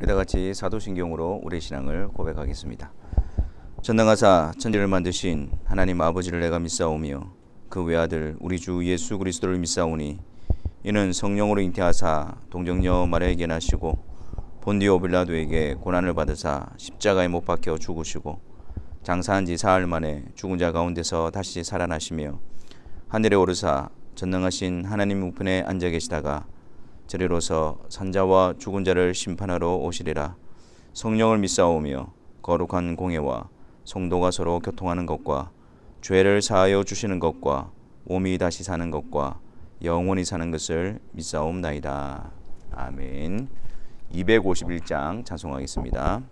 우리 다 같이 사도신경으로 우리의 신앙을 고백하겠습니다. 전능하사 천지를 만드신 하나님 아버지를 내가 믿사오며 그 외아들 우리 주 예수 그리스도를 믿사오니 이는 성령으로 잉태하사 동정녀 마리아에게 나시고 본디오 빌라도에게 고난을 받으사 십자가에 못 박혀 죽으시고 장사한 지 사흘 만에 죽은 자 가운데서 다시 살아나시며 하늘에 오르사 전능하신 하나님 우편에 앉아 계시다가 저리로서 산자와 죽은 자를 심판하러 오시리라. 성령을 믿사오며 거룩한 공예와 성도가 서로 교통하는 것과 죄를 사하여 주시는 것과 몸이 다시 사는 것과 영원히 사는 것을 믿사옵나이다. 아멘. 251장 찬송하겠습니다.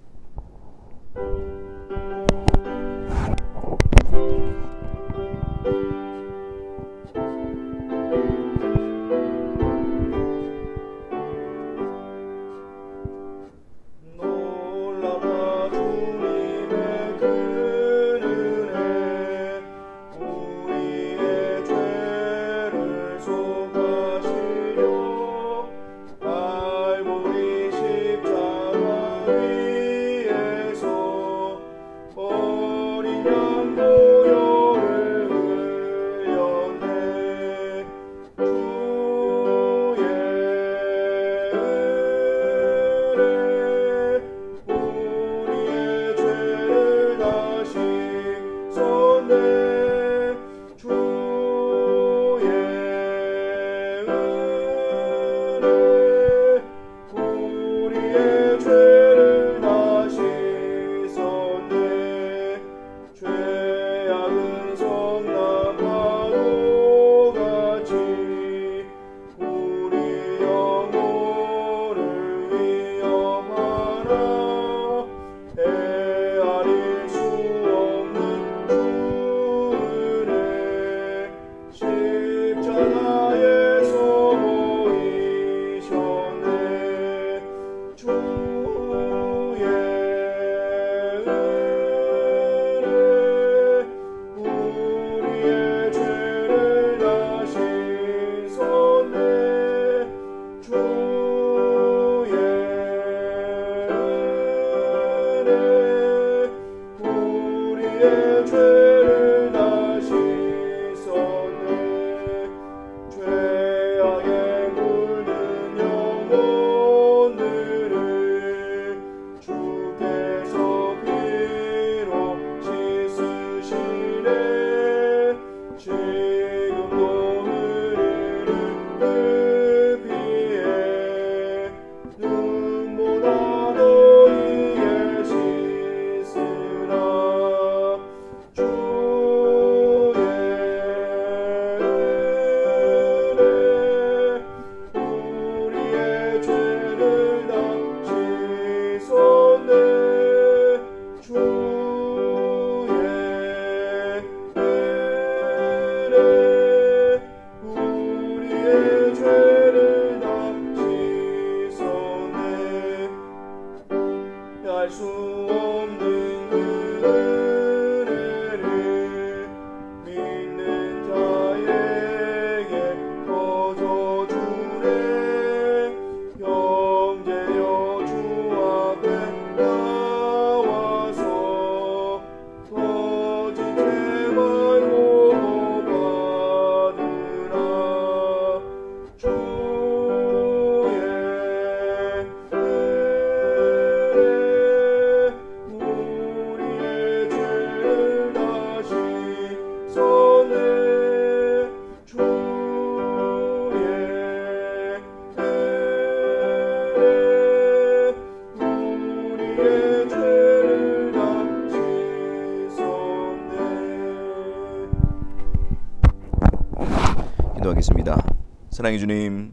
기도하겠습니다. 사랑의 주님,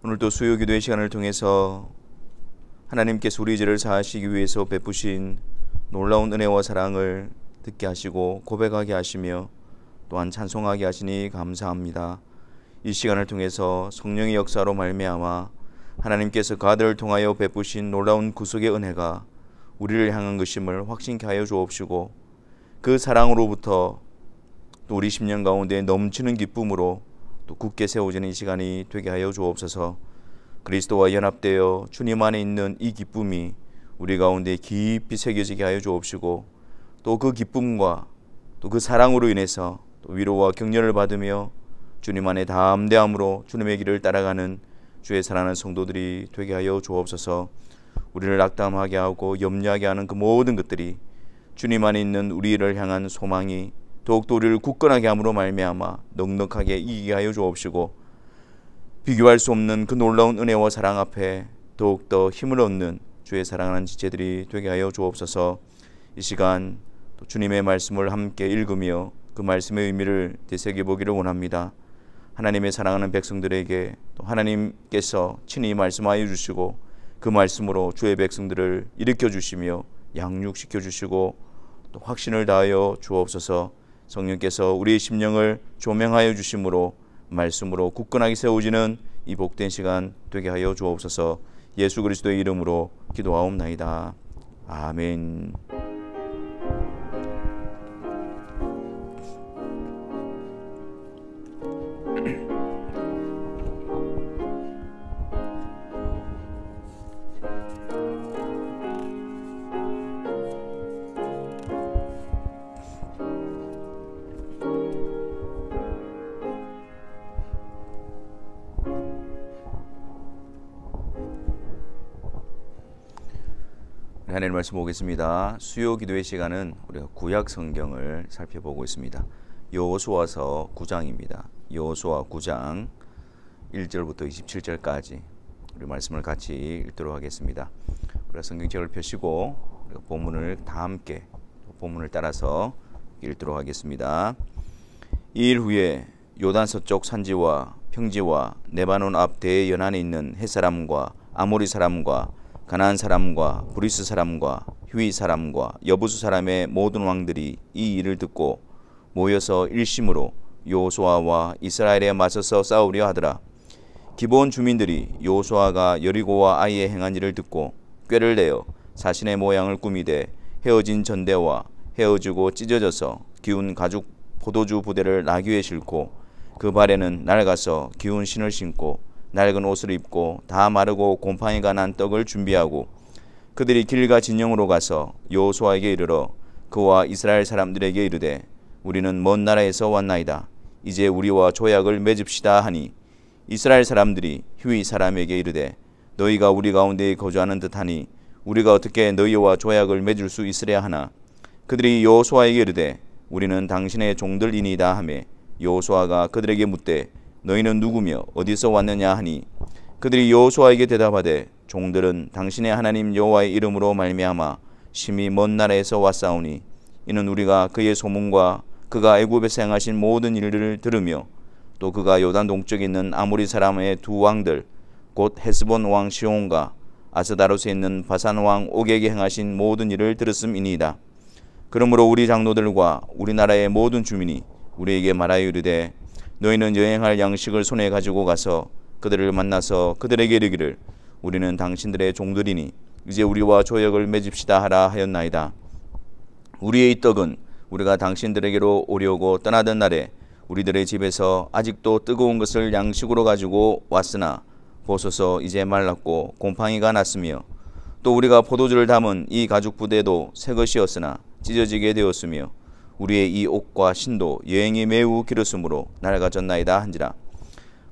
오늘도 수요 기도의 시간을 통해서 하나님께서 우리 죄를 사하시기 위해서 베푸신 놀라운 은혜와 사랑을 듣게 하시고 고백하게 하시며 또한 찬송하게 하시니 감사합니다. 이 시간을 통해서 성령의 역사로 말미암아 하나님께서 그 아들을 통하여 베푸신 놀라운 구속의 은혜가 우리를 향한 것임을 확신케 하여 주옵시고 그 사랑으로부터 또 우리 심령 가운데 넘치는 기쁨으로 또 굳게 세워지는 이 시간이 되게 하여 주옵소서. 그리스도와 연합되어 주님 안에 있는 이 기쁨이 우리 가운데 깊이 새겨지게 하여 주옵시고, 또 그 기쁨과 또 그 사랑으로 인해서 또 위로와 격려를 받으며 주님 안에 담대함으로 주님의 길을 따라가는 주의 사랑하는 성도들이 되게 하여 주옵소서. 우리를 낙담하게 하고 염려하게 하는 그 모든 것들이 주님 안에 있는 우리를 향한 소망이 더욱더 우리를 굳건하게 함으로 말미암아 넉넉하게 이기게 하여 주옵시고, 비교할 수 없는 그 놀라운 은혜와 사랑 앞에 더욱더 힘을 얻는 주의 사랑하는 지체들이 되게 하여 주옵소서. 이 시간 또 주님의 말씀을 함께 읽으며 그 말씀의 의미를 되새겨보기를 원합니다. 하나님의 사랑하는 백성들에게 또 하나님께서 친히 말씀하여 주시고 그 말씀으로 주의 백성들을 일으켜 주시며 양육시켜 주시고 또 확신을 다하여 주옵소서. 성령께서 우리의 심령을 조명하여 주심으로 말씀으로 굳건하게 세워지는 이 복된 시간 되게 하여 주옵소서. 예수 그리스도의 이름으로 기도하옵나이다. 아멘. 하나님 말씀 보겠습니다. 수요 기도의 시간은 우리가 구약 성경을 살펴보고 있습니다. 여호수아서 9장입니다. 여호수아 9장 1절부터 27절까지 우리 말씀을 같이 읽도록 하겠습니다. 우리가 성경책을 펴시고 우리가 본문을 다 함께 본문을 따라서 읽도록 하겠습니다. 이 일 후에 요단 서쪽 산지와 평지와 레바논 앞 대연안에 있는 헷사람과 아모리 사람과 가나안 사람과 브리스 사람과 휘위 사람과 여부수 사람의 모든 왕들이 이 일을 듣고 모여서 일심으로 여호수아와 이스라엘에 맞서서 싸우려 하더라. 기브온 주민들이 여호수아가 여리고와 아이에 행한 일을 듣고 꾀를 내어 자신의 모양을 꾸미되 헤어진 전대와 헤어지고 찢어져서 기운 가죽 포도주 부대를 나귀에 싣고 그 발에는 낡아서 기운 신을 신고 낡은 옷을 입고 다 마르고 곰팡이가 난 떡을 준비하고 그들이 길가 진영으로 가서 여호수아에게 이르러 그와 이스라엘 사람들에게 이르되 우리는 먼 나라에서 왔나이다. 이제 우리와 조약을 맺읍시다 하니 이스라엘 사람들이 휘위 사람에게 이르되 너희가 우리 가운데 거주하는 듯하니 우리가 어떻게 너희와 조약을 맺을 수 있으랴 하나 그들이 여호수아에게 이르되 우리는 당신의 종들이니이다 하매 여호수아가 그들에게 묻되 너희는 누구며 어디서 왔느냐 하니 그들이 여호수아에게 대답하되 종들은 당신의 하나님 여호와의 이름으로 말미암아 심히 먼 나라에서 왔사오니 이는 우리가 그의 소문과 그가 애굽에서 행하신 모든 일들을 들으며 또 그가 요단 동쪽에 있는 아모리 사람의 두 왕들 곧 헤스본 왕 시온과 아스다롯에 있는 바산 왕 옥에게 행하신 모든 일을 들었음이니이다. 그러므로 우리 장로들과 우리나라의 모든 주민이 우리에게 말하여 이르되 너희는 여행할 양식을 손에 가지고 가서 그들을 만나서 그들에게 이르기를 우리는 당신들의 종들이니 이제 우리와 조약을 맺읍시다 하라 하였나이다. 우리의 이 떡은 우리가 당신들에게로 오려고 떠나던 날에 우리들의 집에서 아직도 뜨거운 것을 양식으로 가지고 왔으나 보소서 이제 말랐고 곰팡이가 났으며 또 우리가 포도주를 담은 이 가죽 부대도 새 것이었으나 찢어지게 되었으며 우리의 이 옷과 신도 여행이 매우 길었으므로 낡아졌나이다 한지라.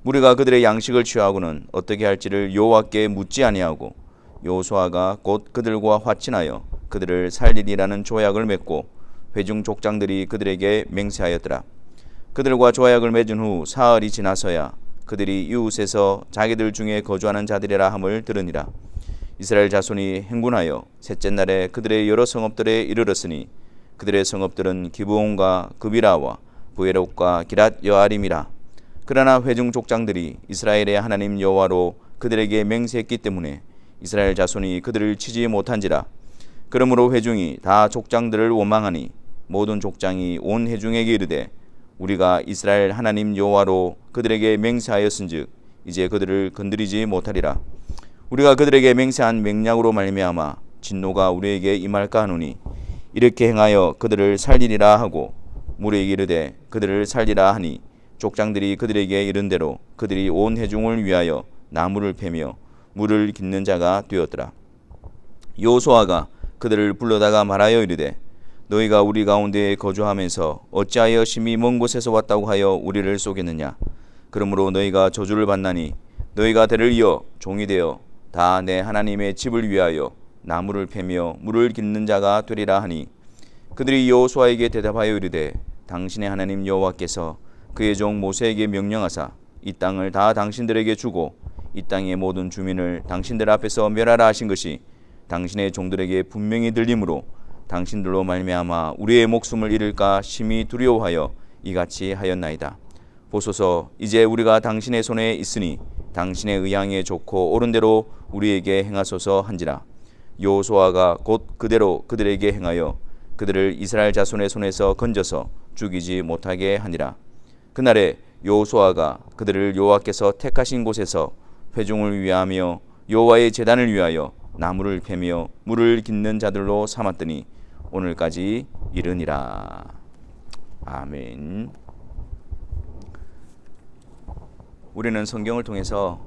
우리가 그들의 양식을 취하고는 어떻게 할지를 여호와께 묻지 아니하고 여호수아가 곧 그들과 화친하여 그들을 살리리라는 조약을 맺고 회중 족장들이 그들에게 맹세하였더라. 그들과 조약을 맺은 후 사흘이 지나서야 그들이 이웃에서 자기들 중에 거주하는 자들이라 함을 들으니라. 이스라엘 자손이 행군하여 셋째 날에 그들의 여러 성읍들에 이르렀으니 그들의 성읍들은 기브온과 그비라와 부에롯과 기랏 여아림이라. 그러나 회중 족장들이 이스라엘의 하나님 여호와로 그들에게 맹세했기 때문에 이스라엘 자손이 그들을 치지 못한지라. 그러므로 회중이 다 족장들을 원망하니 모든 족장이 온 회중에게 이르되 우리가 이스라엘 하나님 여호와로 그들에게 맹세하였은즉 이제 그들을 건드리지 못하리라. 우리가 그들에게 맹세한 맹약으로 말미암아 진노가 우리에게 임할까 하노니 이렇게 행하여 그들을 살리리라 하고 무리에게 이르되 그들을 살리라 하니 족장들이 그들에게 이른대로 그들이 온 회중을 위하여 나무를 패며 물을 깃는 자가 되었더라. 여호수아가 그들을 불러다가 말하여 이르되 너희가 우리 가운데에 거주하면서 어찌하여 심히 먼 곳에서 왔다고 하여 우리를 쏘겠느냐. 그러므로 너희가 저주를 받나니 너희가 대를 이어 종이 되어 다 내 하나님의 집을 위하여 나무를 패며 물을 깃는 자가 되리라 하니 그들이 여호수아에게 대답하여 이르되 당신의 하나님 여호와께서 그의 종 모세에게 명령하사 이 땅을 다 당신들에게 주고 이 땅의 모든 주민을 당신들 앞에서 멸하라 하신 것이 당신의 종들에게 분명히 들리므로 당신들로 말미암아 우리의 목숨을 잃을까 심히 두려워하여 이같이 하였나이다. 보소서 이제 우리가 당신의 손에 있으니 당신의 의향에 좋고 옳은 대로 우리에게 행하소서 한지라. 여호수아가 곧 그대로 그들에게 행하여 그들을 이스라엘 자손의 손에서 건져서 죽이지 못하게 하니라. 그날에 여호수아가 그들을 여호와께서 택하신 곳에서 회중을 위하며 여호와의 제단을 위하여 나무를 패며 물을 깃는 자들로 삼았더니 오늘까지 이르니라. 아멘. 우리는 성경을 통해서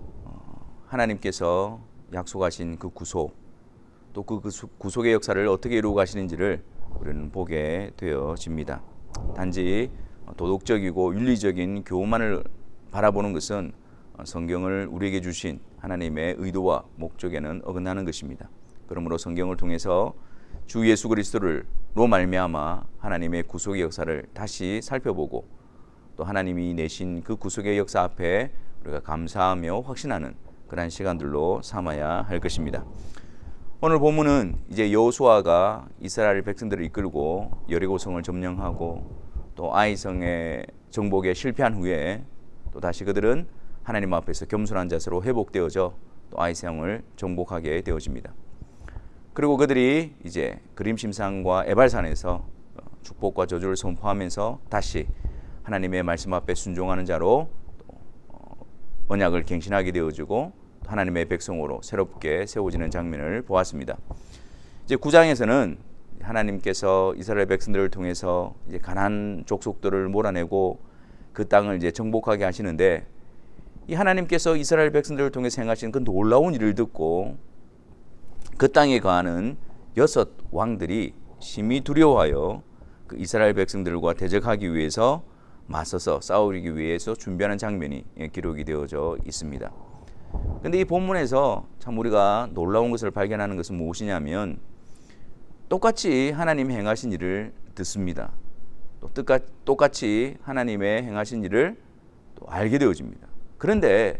하나님께서 약속하신 그 구속, 또 그 구속의 역사를 어떻게 이루어 가시는지를 우리는 보게 되어집니다. 단지 도덕적이고 윤리적인 교훈만을 바라보는 것은 성경을 우리에게 주신 하나님의 의도와 목적에는 어긋나는 것입니다. 그러므로 성경을 통해서 주 예수 그리스도로 말미암아 하나님의 구속의 역사를 다시 살펴보고 또 하나님이 내신 그 구속의 역사 앞에 우리가 감사하며 확신하는 그러한 시간들로 삼아야 할 것입니다. 오늘 본문은 이제 여호수아가 이스라엘 백성들을 이끌고 여리고성을 점령하고 또 아이성의 정복에 실패한 후에 또 다시 그들은 하나님 앞에서 겸손한 자세로 회복되어져 또 아이성을 정복하게 되어집니다. 그리고 그들이 이제 그림심산과 에발산에서 축복과 저주를 선포하면서 다시 하나님의 말씀 앞에 순종하는 자로 언약을 갱신하게 되어지고 하나님의 백성으로 새롭게 세워지는 장면을 보았습니다. 이제 9장에서는 하나님께서 이스라엘 백성들을 통해서 이제 가나안 족속들을 몰아내고 그 땅을 이제 정복하게 하시는데 이 하나님께서 이스라엘 백성들을 통해서 행하신 그 놀라운 일을 듣고 그 땅에 거하는 6 왕들이 심히 두려워하여 그 이스라엘 백성들과 대적하기 위해서 맞서서 싸우기 위해서 준비하는 장면이 기록이 되어져 있습니다. 그런데 이 본문에서 참 우리가 놀라운 것을 발견하는 것은 무엇이냐면 똑같이 하나님 행하신 일을 듣습니다. 또 똑같이 하나님의 행하신 일을 또 알게 되어집니다. 그런데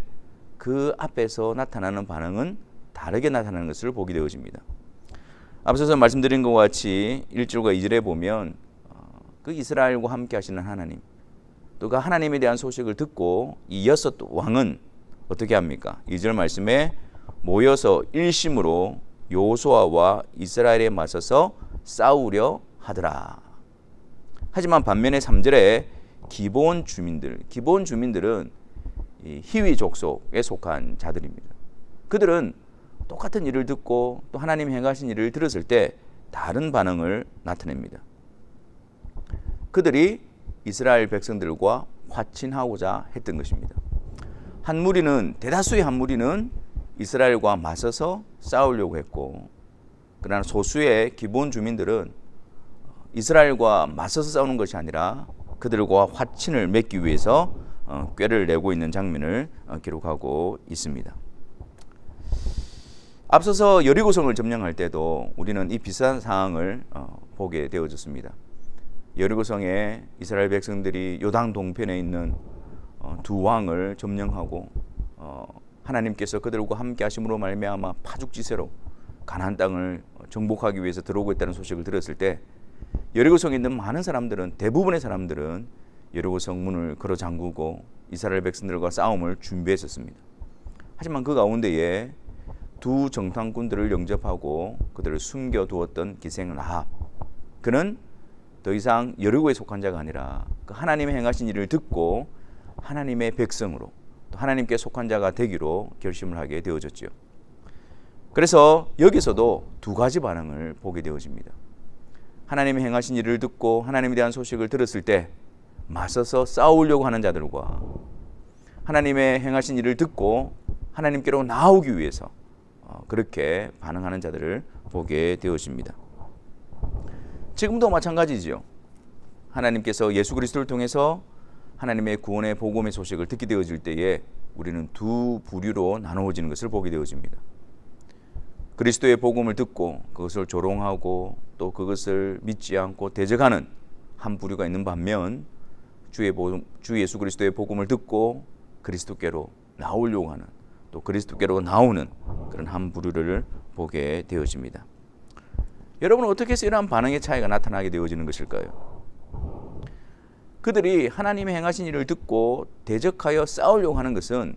그 앞에서 나타나는 반응은 다르게 나타나는 것을 보게 되어집니다. 앞서서 말씀드린 것과 같이 1절과 2절에 보면 그 이스라엘과 함께 하시는 하나님, 또 그 하나님에 대한 소식을 듣고 이 6 왕은 어떻게 합니까? 2절 말씀에 모여서 일심으로 여호수아와 이스라엘에 맞서서 싸우려 하더라. 하지만 반면에 3절에 기브온 주민들은 이 히위 족속에 속한 자들입니다. 그들은 똑같은 일을 듣고 또 하나님 행하신 일을 들었을 때 다른 반응을 나타냅니다. 그들이 이스라엘 백성들과 화친하고자 했던 것입니다. 대다수의 한 무리는 이스라엘과 맞서서 싸우려고 했고, 그러나 소수의 기본 주민들은 이스라엘과 맞서서 싸우는 것이 아니라 그들과 화친을 맺기 위해서 꾀를 내고 있는 장면을 기록하고 있습니다. 앞서서 여리고성을 점령할 때도 우리는 이 비슷한 상황을 보게 되어졌습니다. 여리고성에 이스라엘 백성들이 요단 동편에 있는 2 왕을 점령하고 하나님께서 그들과 함께 하심으로 말미암아 파죽지세로 가나안 땅을 정복하기 위해서 들어오고 있다는 소식을 들었을 때 여리고성에 있는 많은 사람들은, 대부분의 사람들은 여리고성 문을 걸어 잠그고 이스라엘 백성들과 싸움을 준비했었습니다. 하지만 그 가운데에 2 정탐꾼들을 영접하고 그들을 숨겨두었던 기생 라합, 그는 더 이상 여리고에 속한 자가 아니라 그 하나님의 행하신 일을 듣고 하나님의 백성으로 또 하나님께 속한 자가 되기로 결심을 하게 되어졌죠. 그래서 여기서도 2 가지 반응을 보게 되어집니다. 하나님의 행하신 일을 듣고 하나님에 대한 소식을 들었을 때 맞서서 싸우려고 하는 자들과 하나님의 행하신 일을 듣고 하나님께로 나오기 위해서 그렇게 반응하는 자들을 보게 되어집니다. 지금도 마찬가지지요. 하나님께서 예수 그리스도를 통해서 하나님의 구원의 복음의 소식을 듣게 되어질 때에 우리는 두 부류로 나누어지는 것을 보게 되어집니다. 그리스도의 복음을 듣고 그것을 조롱하고 또 그것을 믿지 않고 대적하는 한 부류가 있는 반면 주 예수 그리스도의 복음을 듣고 그리스도께로 나오려고 하는 또 그리스도께로 나오는 그런 한 부류를 보게 되어집니다. 여러분, 어떻게 해서 이러한 반응의 차이가 나타나게 되어지는 것일까요? 그들이 하나님의 행하신 일을 듣고 대적하여 싸우려고 하는 것은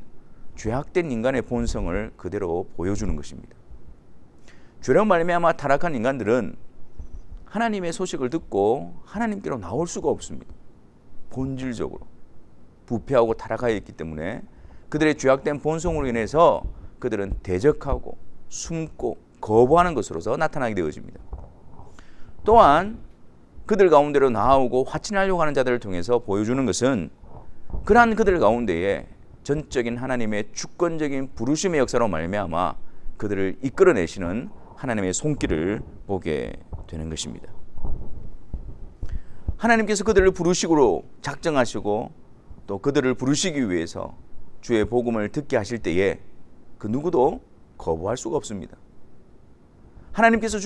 죄악된 인간의 본성을 그대로 보여주는 것입니다. 죄로 말미암아 타락한 인간들은 하나님의 소식을 듣고 하나님께로 나올 수가 없습니다. 본질적으로 부패하고 타락하여 있기 때문에 그들의 죄악된 본성으로 인해서 그들은 대적하고 숨고 거부하는 것으로서 나타나게 되어집니다. 또한 그들 가운데로 나오고 화친하려고 하는 자들을 통해서 보여주는 것은 그러한 그들 가운데에 전적인 하나님의 주권적인 부르심의 역사로 말미암아 그들을 이끌어내시는 하나님의 손길을 보게 되는 것입니다. 하나님께서 그들을 부르시고 작정하시고 또 그들을 부르시기 위해서 주의 복음을 듣게 하실 때에 그 누구도 거부할 수가 없습니다. 하나님께서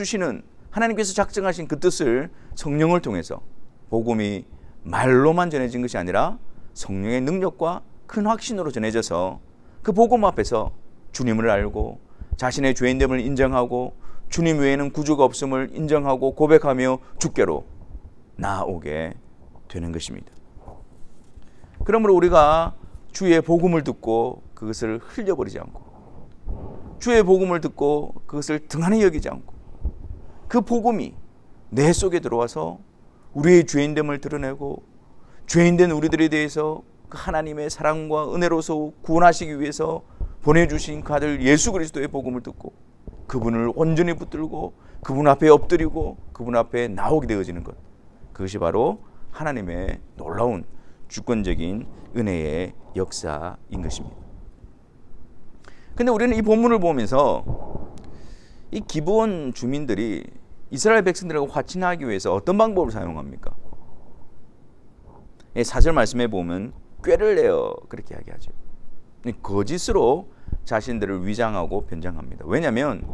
작정하신 그 뜻을 성령을 통해서 복음이 말로만 전해진 것이 아니라 성령의 능력과 큰 확신으로 전해져서 그 복음 앞에서 주님을 알고 자신의 죄인됨을 인정하고 주님 외에는 구주가 없음을 인정하고 고백하며 주께로 나아오게 되는 것입니다. 그러므로 우리가 주의 복음을 듣고 그것을 흘려버리지 않고 주의 복음을 듣고 그것을 등한히 여기지 않고 그 복음이 내 속에 들어와서 우리의 죄인됨을 드러내고 죄인된 우리들에 대해서 그 하나님의 사랑과 은혜로서 구원하시기 위해서 보내주신 그 아들 예수 그리스도의 복음을 듣고 그분을 온전히 붙들고 그분 앞에 엎드리고 그분 앞에 나오게 되어지는 것, 그것이 바로 하나님의 놀라운 주권적인 은혜의 역사인 것입니다. 근데 우리는 이 본문을 보면서 이 기브온 주민들이 이스라엘 백성들하고 화친하기 위해서 어떤 방법을 사용합니까? 4절 말씀에 보면 꾀를 내어 그렇게 이야기하죠. 거짓으로 자신들을 위장하고 변장합니다. 왜냐하면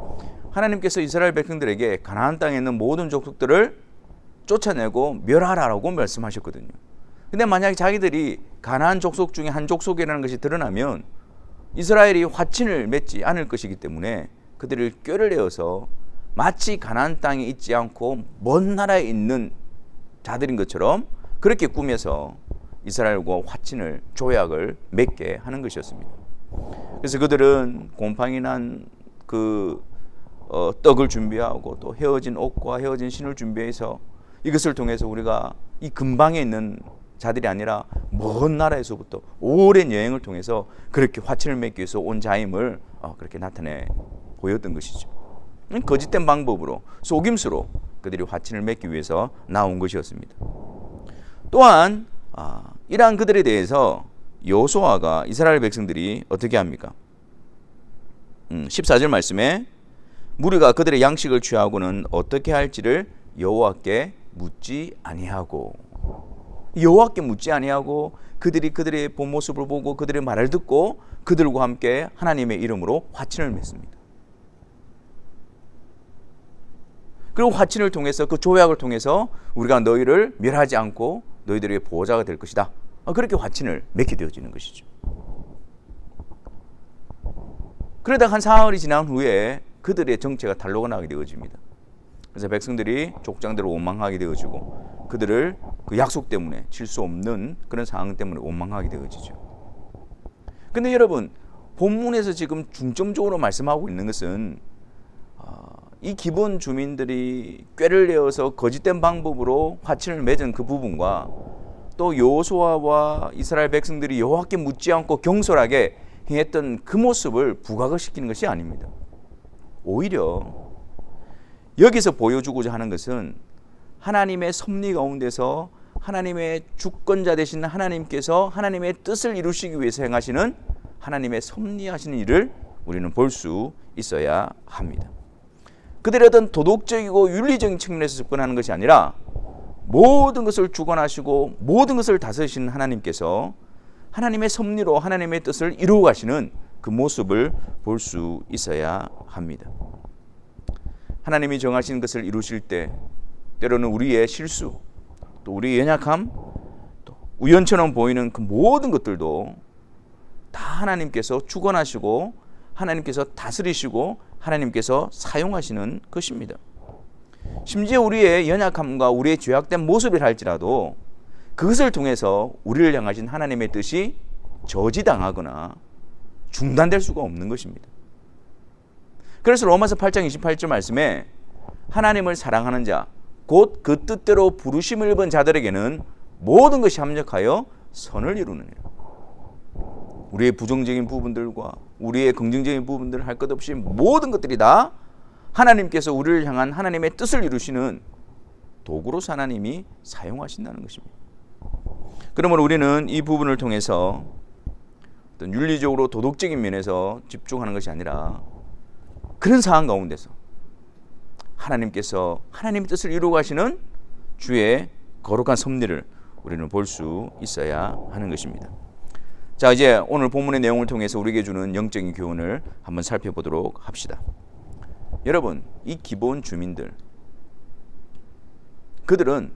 하나님께서 이스라엘 백성들에게 가나안 땅에 있는 모든 족속들을 쫓아내고 멸하라고 말씀하셨거든요. 근데 만약에 자기들이 가나안 족속 중에 한 족속이라는 것이 드러나면 이스라엘이 화친을 맺지 않을 것이기 때문에 그들을 꾀를 내어서 마치 가나안 땅에 있지 않고 먼 나라에 있는 자들인 것처럼 그렇게 꾸며서 이스라엘과 화친을 조약을 맺게 하는 것이었습니다. 그래서 그들은 곰팡이 난 떡을 준비하고 또 헤어진 옷과 헤어진 신을 준비해서 이것을 통해서 우리가 이 근방에 있는 자들이 아니라 먼 나라에서부터 오랜 여행을 통해서 그렇게 화친을 맺기 위해서 온 자임을 그렇게 나타내 보였던 것이죠. 거짓된 방법으로 속임수로 그들이 화친을 맺기 위해서 나온 것이었습니다. 또한 이러한 그들에 대해서 여호수아가 이스라엘 백성들이 어떻게 합니까? 14절 말씀에 무리가 그들의 양식을 취하고는 어떻게 할지를 여호와께 묻지 아니하고, 여호와께 묻지 아니하고 그들이 그들의 본 모습을 보고 그들의 말을 듣고 그들과 함께 하나님의 이름으로 화친을 맺습니다. 그리고 화친을 통해서 그 조약을 통해서 우리가 너희를 멸하지 않고 너희들의 보호자가 될 것이다, 그렇게 화친을 맺게 되어지는 것이죠. 그러다 한 사흘이 지난 후에 그들의 정체가 단로가 나게 되어집니다. 그래서 백성들이 족장대로 원망하게 되어지고 그들을 그 약속 때문에 칠 수 없는 그런 상황 때문에 원망하게 되어지죠. 근데 여러분, 본문에서 지금 중점적으로 말씀하고 있는 것은 이 기본 주민들이 꾀를 내어서 거짓된 방법으로 화친을 맺은 그 부분과 또 여호수아와 이스라엘 백성들이 여호와께 묻지 않고 경솔하게 행했던 그 모습을 부각을 시키는 것이 아닙니다. 오히려 여기서 보여주고자 하는 것은 하나님의 섭리 가운데서 하나님의 주권자 되신 하나님께서 하나님의 뜻을 이루시기 위해서 행하시는 하나님의 섭리하시는 일을 우리는 볼 수 있어야 합니다. 그들의 어떤 도덕적이고 윤리적인 측면에서 접근하는 것이 아니라 모든 것을 주관하시고 모든 것을 다스리시는 하나님께서 하나님의 섭리로 하나님의 뜻을 이루어 가시는 그 모습을 볼 수 있어야 합니다. 하나님이 정하신 것을 이루실 때 때로는 우리의 실수, 또 우리의 연약함, 또 우연처럼 보이는 그 모든 것들도 다 하나님께서 주관하시고 하나님께서 다스리시고 하나님께서 사용하시는 것입니다. 심지어 우리의 연약함과 우리의 죄악된 모습이라 할지라도 그것을 통해서 우리를 향하신 하나님의 뜻이 저지당하거나 중단될 수가 없는 것입니다. 그래서 로마서 8장 28절 말씀에 하나님을 사랑하는 자, 곧 그 뜻대로 부르심을 입은 자들에게는 모든 것이 합력하여 선을 이루느니라. 우리의 부정적인 부분들과 우리의 긍정적인 부분들을 할 것 없이 모든 것들이 다 하나님께서 우리를 향한 하나님의 뜻을 이루시는 도구로서 하나님이 사용하신다는 것입니다. 그러므로 우리는 이 부분을 통해서 어떤 윤리적으로 도덕적인 면에서 집중하는 것이 아니라 그런 상황 가운데서 하나님께서 하나님의 뜻을 이루어 가시는 주의 거룩한 섭리를 우리는 볼 수 있어야 하는 것입니다. 자, 이제 오늘 본문의 내용을 통해서 우리에게 주는 영적인 교훈을 한번 살펴보도록 합시다. 여러분, 이 기본 주민들, 그들은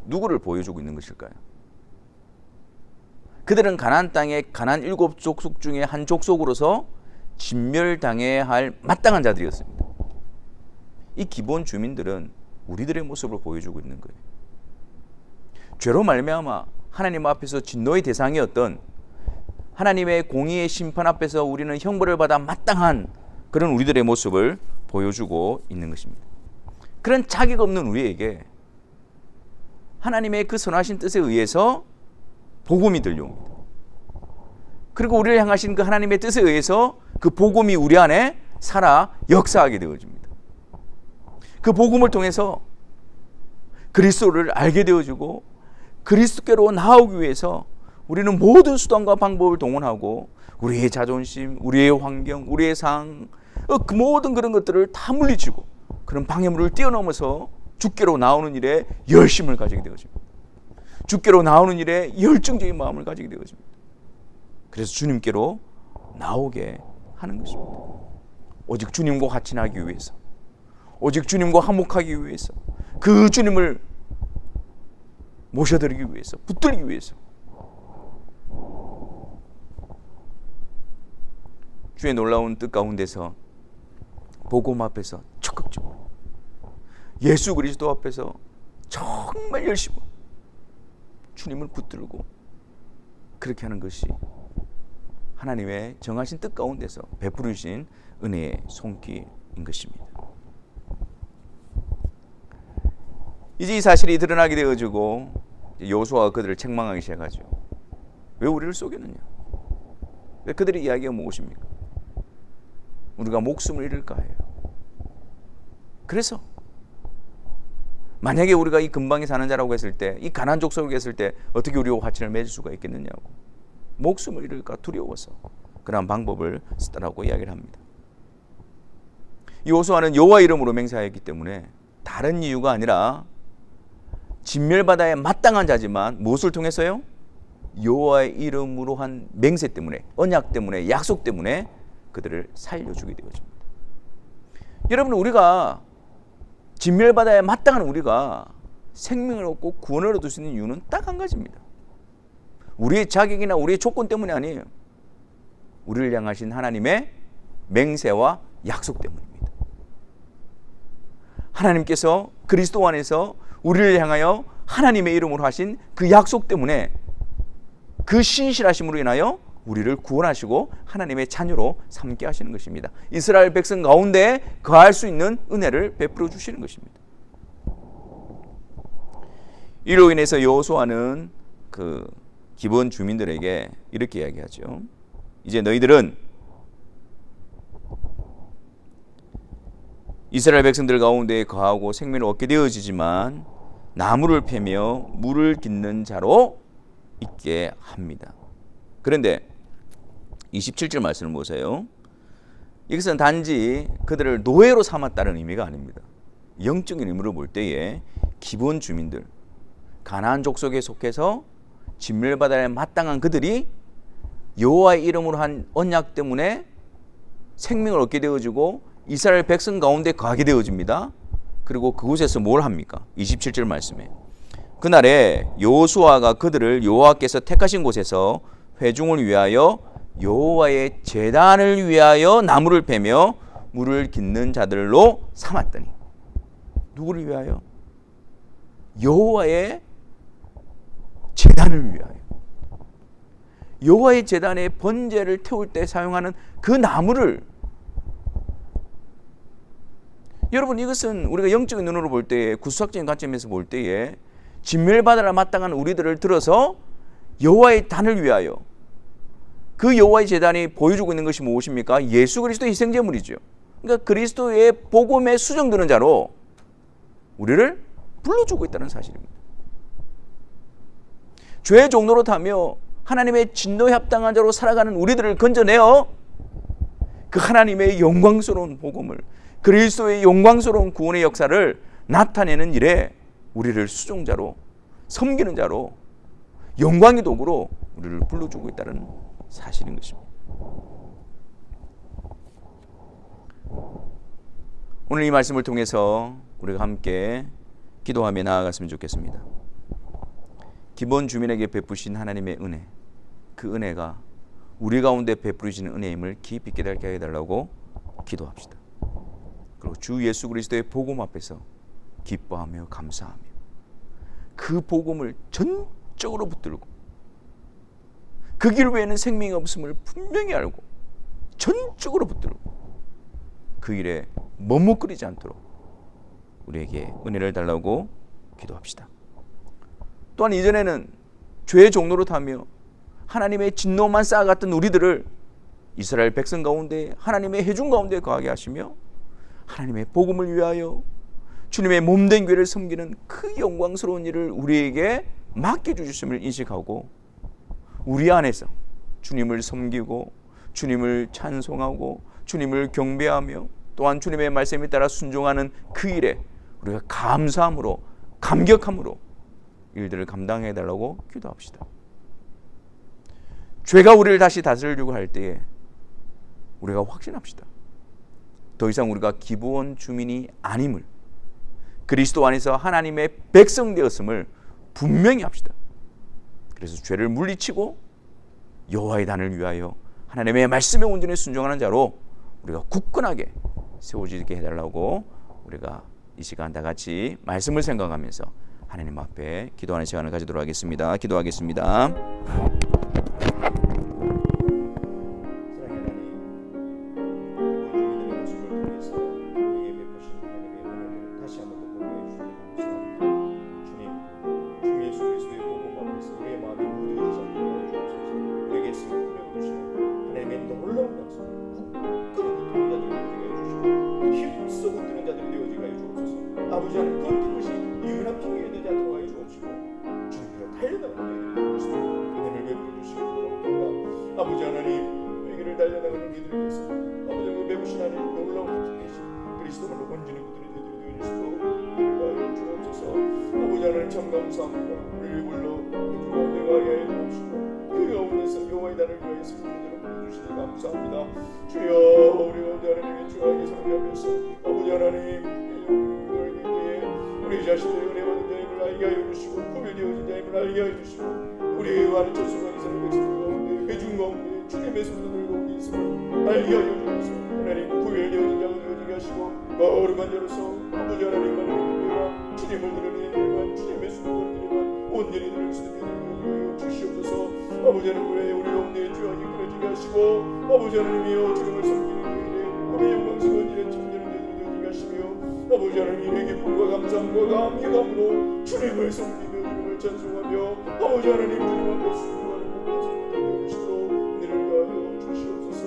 누구를 보여주고 있는 것일까요? 그들은 가나안 땅의 가나안 7족속 중에 한 족속으로서 진멸당해야 할 마땅한 자들이었습니다. 이 기본 주민들은 우리들의 모습을 보여주고 있는 거예요. 죄로 말미암아 하나님 앞에서 진노의 대상이었던 하나님의 공의의 심판 앞에서 우리는 형벌을 받아 마땅한 그런 우리들의 모습을 보여주고 있는 것입니다. 그런 자격 없는 우리에게 하나님의 그 선하신 뜻에 의해서 복음이 들려옵니다. 그리고 우리를 향하신 그 하나님의 뜻에 의해서 그 복음이 우리 안에 살아 역사하게 되어집니다. 그 복음을 통해서 그리스도를 알게 되어지고 그리스도께로 나아오기 위해서 우리는 모든 수단과 방법을 동원하고 우리의 자존심, 우리의 환경, 우리의 상황, 그 모든 그런 것들을 다 물리치고 그런 방해물을 뛰어넘어서 주께로 나오는 일에 열심을 가지게 되어집니다. 주께로 나오는 일에 열정적인 마음을 가지게 되어집니다. 그래서 주님께로 나오게 하는 것입니다. 오직 주님과 같이 나기 위해서, 오직 주님과 화목하기 위해서, 그 주님을 모셔드리기 위해서, 붙들기 위해서 주의 놀라운 뜻 가운데서 복음 앞에서 적극적으로 예수 그리스도 앞에서 정말 열심히 주님을 붙들고 그렇게 하는 것이 하나님의 정하신 뜻 가운데서 베풀으신 은혜의 손길인 것입니다. 이제 이 사실이 드러나게 되어지고 여호수아가 그들을 책망하기 시작하죠. 왜 우리를 속였느냐? 왜 그들의 이야기가 무엇입니까? 우리가 목숨을 잃을까 해요. 그래서 만약에 우리가 이 근방에 사는 자라고 했을 때, 이 가나안 족속에 했을 때 어떻게 우리와 화친을 맺을 수가 있겠느냐고, 목숨을 잃을까 두려워서 그러한 방법을 쓰더라고 이야기를 합니다. 여호수아는 여호와 이름으로 맹세하였기 때문에 다른 이유가 아니라 진멸받아야 마땅한 자지만 무엇을 통해서요? 여호와의 이름으로 한 맹세 때문에, 언약 때문에, 약속 때문에 그들을 살려주게 되어집니다. 여러분, 우리가 진멸받아야 마땅한 우리가 생명을 얻고 구원을 얻을 수 있는 이유는 딱 한 가지입니다. 우리의 자격이나 우리의 조건 때문이 아니에요. 우리를 향하신 하나님의 맹세와 약속 때문입니다. 하나님께서 그리스도 안에서 우리를 향하여 하나님의 이름으로 하신 그 약속 때문에, 그 신실하심으로 인하여 우리를 구원하시고 하나님의 자녀로 삼게 하시는 것입니다. 이스라엘 백성 가운데 거할 수 있는 은혜를 베풀어 주시는 것입니다. 이로 인해서 여호수아는 그 기본 주민들에게 이렇게 이야기하죠. 이제 너희들은 이스라엘 백성들 가운데 거하고 생명을 얻게 되어지지만 나무를 패며 물을 깃는 자로 있게 합니다. 그런데 27절 말씀을 보세요. 이것은 단지 그들을 노예로 삼았다는 의미가 아닙니다. 영적인 의미로 볼 때에 기본 주민들, 가나안 족속에 속해서 진멸받아야 마땅한 그들이 여호와의 이름으로 한 언약 때문에 생명을 얻게 되어지고 이스라엘 백성 가운데 거하게 되어집니다. 그리고 그곳에서 뭘 합니까? 27절 말씀에 그날에 여호수아가 그들을 여호와께서 택하신 곳에서 회중을 위하여 여호와의 제단을 위하여 나무를 베며 물을 깃는 자들로 삼았더니, 누구를 위하여? 여호와의 제단을 위하여. 여호와의 제단에 번제를 태울 때 사용하는 그 나무를, 여러분 이것은 우리가 영적인 눈으로 볼 때에, 구수학적인 관점에서 볼 때에 진멸받아라 마땅한 우리들을 들어서 여호와의 단을 위하여, 그 여호와의 제단이 보여주고 있는 것이 무엇입니까? 예수 그리스도의 희생제물이죠. 그러니까 그리스도의 복음에 수정되는 자로 우리를 불러주고 있다는 사실입니다. 죄의 종로로 타며 하나님의 진노에 합당한 자로 살아가는 우리들을 건져내어 그 하나님의 영광스러운 복음을, 그리스도의 영광스러운 구원의 역사를 나타내는 일에 우리를 수종자로, 섬기는 자로, 영광의 도구로 우리를 불러주고 있다는 사실인 것입니다. 오늘 이 말씀을 통해서 우리가 함께 기도하며 나아갔으면 좋겠습니다. 기본 주민에게 베푸신 하나님의 은혜, 그 은혜가 우리 가운데 베풀어지는 은혜임을 깊이 깨닫게 해달라고 기도합시다. 그리고 주 예수 그리스도의 복음 앞에서 기뻐하며 감사하며 그 복음을 전적으로 붙들고 그 길 외에는 생명이 없음을 분명히 알고 전적으로 붙들고 그 일에 머뭇거리지 않도록 우리에게 은혜를 달라고 기도합시다. 또한 이전에는 죄의 종로로 타며 하나님의 진노만 쌓아갔던 우리들을 이스라엘 백성 가운데, 하나님의 회중 가운데 거하게 하시며 하나님의 복음을 위하여 주님의 몸된 교회를 섬기는 그 영광스러운 일을 우리에게 맡겨주셨음을 인식하고 우리 안에서 주님을 섬기고 주님을 찬송하고 주님을 경배하며 또한 주님의 말씀에 따라 순종하는 그 일에 우리가 감사함으로, 감격함으로 일들을 감당해달라고 기도합시다. 죄가 우리를 다시 다스리려고 할 때에 우리가 확신합시다. 더 이상 우리가 기본 주민이 아님을, 그리스도 안에서 하나님의 백성 되었음을 분명히 합시다. 그래서 죄를 물리치고 여호와의 단을 위하여 하나님의 말씀에 온전히 순종하는 자로 우리가 굳건하게 세워지게 해달라고 우리가 이 시간 다 같이 말씀을 생각하면서 하나님 앞에 기도하는 시간을 가지도록 하겠습니다. 기도하겠습니다. 아버지 하나님, 회개를 달려나가는 이들을 위해서 아버지 그 배부신 하나님 놀라운 계신 그리스도로 온전히 붙들어 주시고 은혜를 주옵소서. 아버지 하나님 참 감사합니다. 우리를 불러 그 가운데 가게 해 주시고 그 가운데서 여호와의 단을 위하여서 우리들을 불러주시니 감사합니다. 주여, 우리 가운데 하나님의 주하게 섬기하면서 아버지 하나님 우리 자신의 은혜 받은 자임을 알게 하여 주시고 구별되어진 자임을 알게 하여 주시고 우리의 가르쳐 수고하는 이스라엘 백성들 가운데 회중 가운데 주님의 손들을 가운데 있음을 알게 하여 주셔서 하나님 구별되어진 자가 되어지게 하시고 거룩한 자로서 아버지 하나님만의 은혜와 주님을 드러내는 일만 주님의 수고를 드리만 온전히 들을 수 있는 은혜를 주시옵소서. 아버지 하나님 우리 가운데 주하게 끊어지게 하시고 아버지 하나님이여 주님을 섬기는 일에 우리 영광스러운 일에 참되는 자들이 되어지게 하시며 아버지 하나님의 기쁨과 감사함과 감격함으로 주님을 섬기며 주님을 찬송하며 아버지 하나님 주님 앞에 순종하는 모든 되시도록 은혜를 가하여 주시옵소서.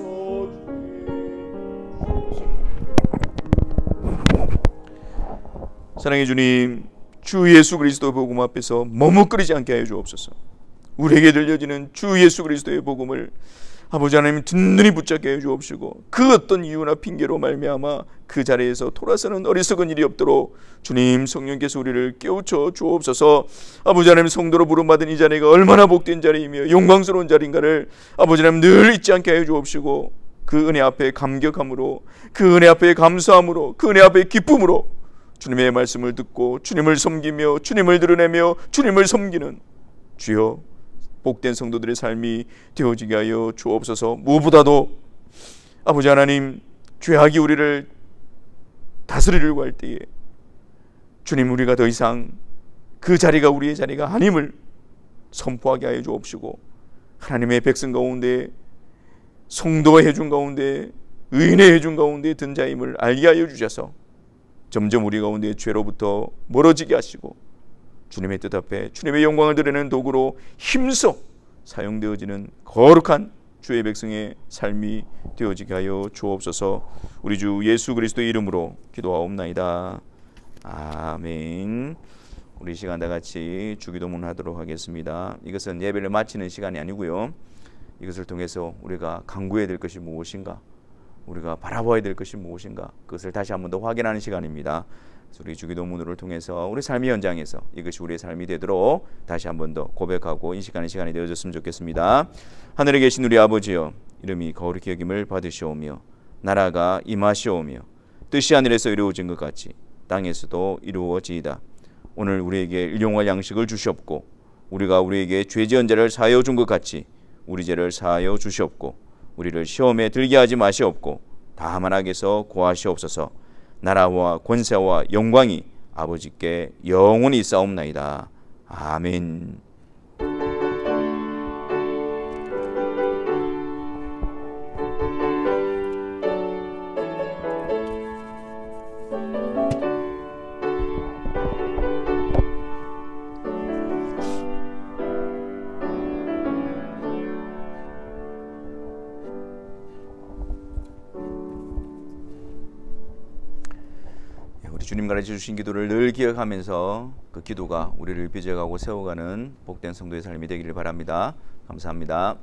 사랑의 주님, 주 예수 그리스도의 복음 앞에서 머뭇거리지 않게 하여 주옵소서. 우리에게 들려지는 주 예수 그리스도의 복음을 아버지 하나님 든든히 붙잡게 해주옵시고 그 어떤 이유나 핑계로 말미암아 그 자리에서 돌아서는 어리석은 일이 없도록 주님 성령께서 우리를 깨우쳐 주옵소서. 아버지 하나님 성도로 부름받은 이 자리가 얼마나 복된 자리이며 영광스러운 자리인가를 아버지 하나님 늘 잊지 않게 해 주옵시고 그 은혜 앞에 감격함으로 그 은혜 앞에 감사함으로 그 은혜 앞에 기쁨으로 주님의 말씀을 듣고 주님을 섬기며 주님을 드러내며 주님을 섬기는 주여 복된 성도들의 삶이 되어지게 하여 주옵소서. 무엇보다도 아버지 하나님 죄악이 우리를 다스리려고 할 때에 주님 우리가 더 이상 그 자리가 우리의 자리가 아님을 선포하게 하여 주옵시고 하나님의 백성 가운데 성도의 해준 가운데 의인의 해준 가운데 든 자임을 알게 하여 주셔서 점점 우리 가운데 죄로부터 멀어지게 하시고 주님의 뜻 앞에 주님의 영광을 드리는 도구로 힘써 사용되어지는 거룩한 주의 백성의 삶이 되어지게 하여 주옵소서. 우리 주 예수 그리스도의 이름으로 기도하옵나이다. 아멘. 우리 시간 다 같이 주기도문 하도록 하겠습니다. 이것은 예배를 마치는 시간이 아니고요. 이것을 통해서 우리가 간구해야 될 것이 무엇인가, 우리가 바라봐야 될 것이 무엇인가, 그것을 다시 한 번 더 확인하는 시간입니다. 우리 주기도문을 통해서 우리 삶의 현장에서 이것이 우리의 삶이 되도록 다시 한 번 더 고백하고 이 시간이 되어졌으면 좋겠습니다. 하늘에 계신 우리 아버지여, 이름이 거룩히 여김을 받으시오며 나라가 임하시오며 뜻이 하늘에서 이루어진 것 같이 땅에서도 이루어지이다. 오늘 우리에게 일용할 양식을 주시옵고 우리가 우리에게 죄 지은 자를 사하여 준 것 같이 우리 죄를 사하여 주시옵고 우리를 시험에 들게 하지 마시옵고 다만 악에서 구하시옵소서. 나라와 권세와 영광이 아버지께 영원히 있사옵나이다. 아멘. 주님 가르쳐 주신 기도를 늘 기억하면서 그 기도가 우리를 빚어가고 세워가는 복된 성도의 삶이 되기를 바랍니다. 감사합니다.